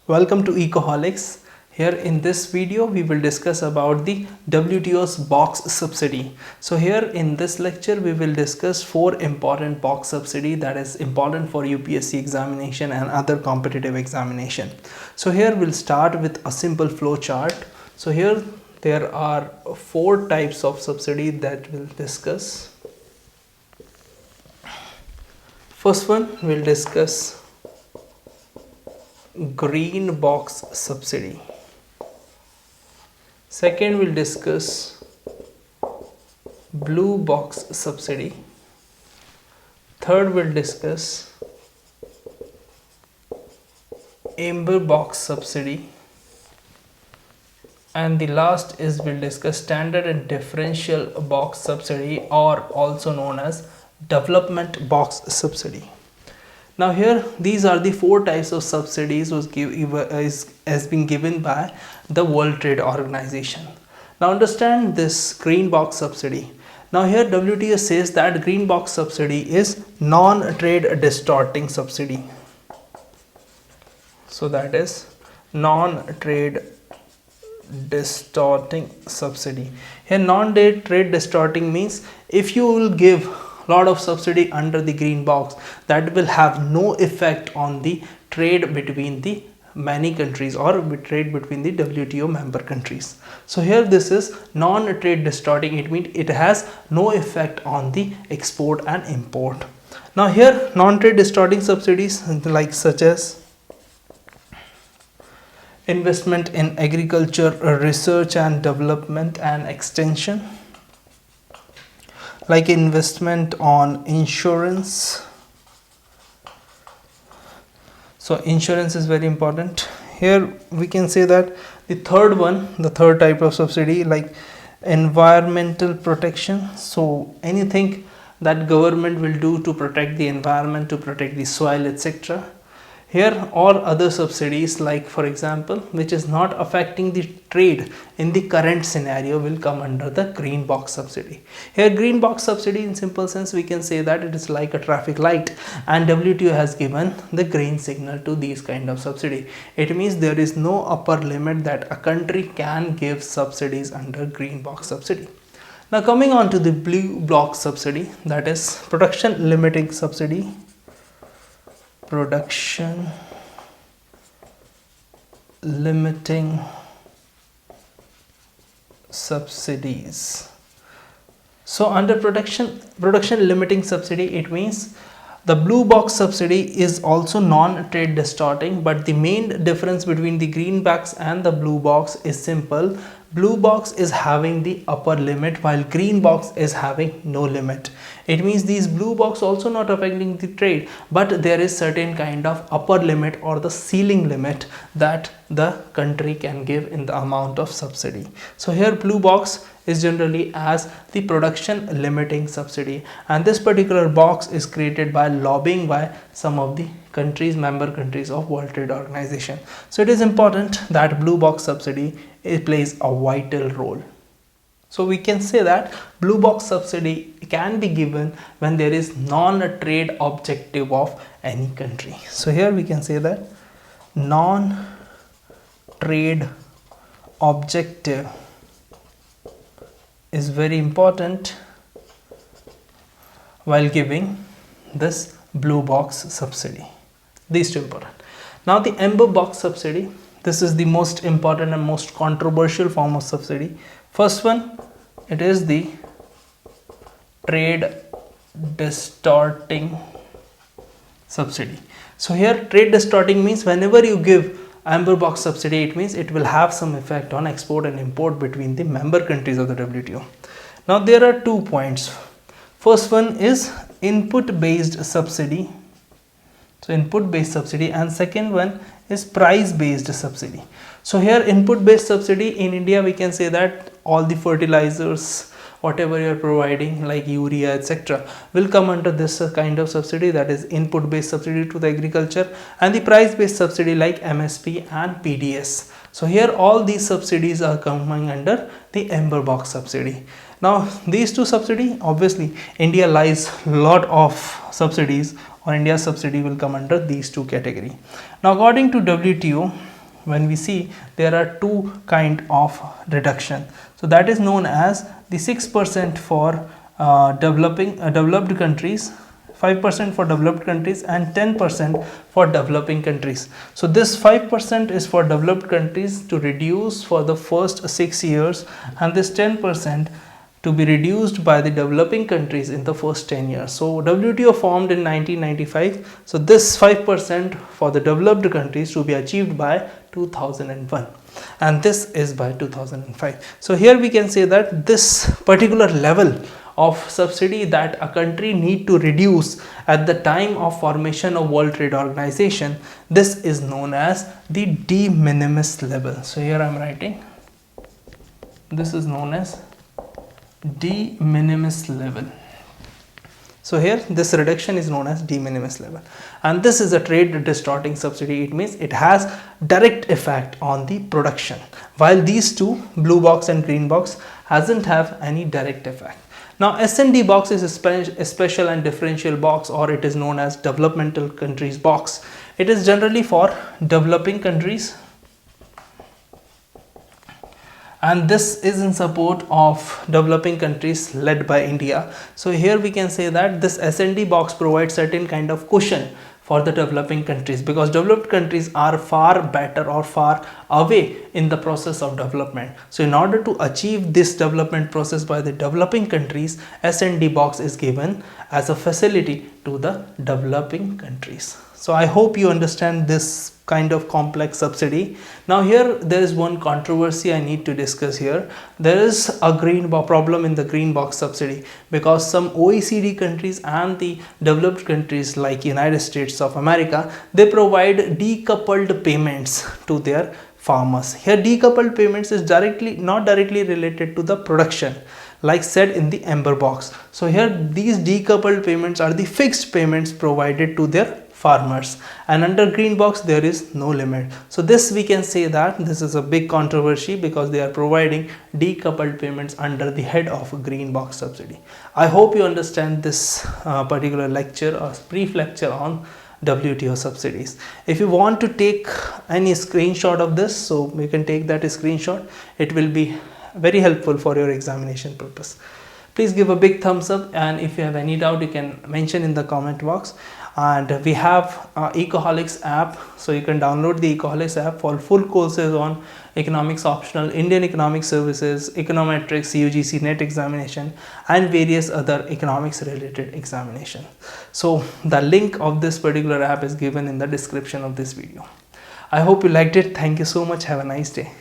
Welcome to Ecoholics. Here in this video we will discuss about the WTO's box subsidy. So here in this lecture we will discuss 4 important box subsidy that is important for UPSC examination and other competitive examination. So here we'll start with a simple flow chart. So here there are 4 types of subsidy that we'll discuss. First one we'll discuss green box subsidy. Second we'll discuss blue box subsidy. Third we'll discuss amber box subsidy. And the last is we'll discuss standard and differential box subsidy, or also known as development box subsidy. Now here these are the 4 types of subsidies has been given by the World Trade Organization. Now understand this green box subsidy. Now here WTO says that green box subsidy is non-trade distorting subsidy. So that is non-trade distorting subsidy. Here non-trade distorting means if you will give lot of subsidy under the green box, that will have no effect on the trade between the many countries or trade between the WTO member countries. So here this is non-trade distorting. It means it has no effect on the export and import. Now here non-trade distorting subsidies like such as investment in agriculture, research and development and extension, like investment on insurance. So insurance is very important. Here we can say that the third type of subsidy, like environmental protection. So anything that government will do to protect the environment, to protect the soil, etc. Here all other subsidies, like for example which is not affecting the trade in the current scenario, will come under the green box subsidy. Here green box subsidy, in simple sense we can say that it is like a traffic light, and WTO has given the green signal to these kind of subsidy. It means there is no upper limit that a country can give subsidies under green box subsidy. Now coming on to the blue box subsidy, that is production limiting subsidy. Production limiting subsidies. So under production limiting subsidy, it means the blue box subsidy is also non-trade distorting, but the main difference between the green box and the blue box is simple. Blue box is having the upper limit while green box is having no limit. It means these blue box also not affecting the trade, but there is certain kind of upper limit or the ceiling limit that the country can give in the amount of subsidy. So here blue box is generally as the production limiting subsidy, and this particular box is created by lobbying by some of the countries, member countries of World Trade Organization. So it is important that blue box subsidy, it plays a vital role. So we can say that blue box subsidy can be given when there is non-trade objective of any country. So here we can say that non-trade objective is very important while giving this blue box subsidy. These two important. Now the amber box subsidy, this is the most important and most controversial form of subsidy. First one, it is the trade distorting subsidy. So here trade distorting means whenever you give amber box subsidy, it means it will have some effect on export and import between the member countries of the WTO. Now there are 2 points. First one is input based subsidy. So input based subsidy, and second one is price based subsidy. So here input based subsidy in India, we can say that all the fertilizers, whatever you are providing like urea, etc., will come under this kind of subsidy, that is input based subsidy to the agriculture, and the price based subsidy like MSP and PDS. So here all these subsidies are coming under the amber box subsidy. Now these two subsidy, obviously India lies lot of subsidies, or India's subsidy will come under these two category. Now according to WTO, when we see there are two kind of reduction. So that is known as the 6% for developed countries, 5% for developed countries and 10% for developing countries. So this 5% is for developed countries to reduce for the first 6 years, and this 10% to be reduced by the developing countries in the first 10 years. So WTO formed in 1995. So this 5% for the developed countries to be achieved by 2001, and this is by 2005. So here we can say that this particular level of subsidy that a country need to reduce at the time of formation of World Trade Organization, this is known as the de minimis level. So here I am writing, this is known as de minimis level. So here this reduction is known as de minimis level, and this is a trade distorting subsidy. It means it has direct effect on the production, while these two, blue box and green box, hasn't have any direct effect. Now S&D box is a special and differential box, or it is known as developmental countries box. It is generally for developing countries, and this is in support of developing countries led by India. So here we can say that this S&D box provides certain kind of cushion for the developing countries, because developed countries are far better or far away in the process of development. So in order to achieve this development process by the developing countries, S&D box is given as a facility to the developing countries. So I hope you understand this kind of complex subsidy. Now here there is one controversy I need to discuss here. There is a problem in the green box subsidy, because some OECD countries and the developed countries like United States of America, they provide decoupled payments to their farmers. Here decoupled payments is not directly related to the production, like said in the amber box. So here these decoupled payments are the fixed payments provided to their farmers, and under green box there is no limit. So this we can say that this is a big controversy, because they are providing decoupled payments under the head of green box subsidy. I hope you understand this particular lecture or brief lecture on WTO subsidies. If you want to take any screenshot of this, so you can take that screenshot. It will be very helpful for your examination purpose. Please give a big thumbs up, and if you have any doubt you can mention in the comment box. And we have Ecoholics app, so you can download the Ecoholics app for full courses on economics optional, Indian economic services, Econometrics, UGC NET examination, and various other economics related examination. So the link of this particular app is given in the description of this video. I hope you liked it. Thank you so much. Have a nice day.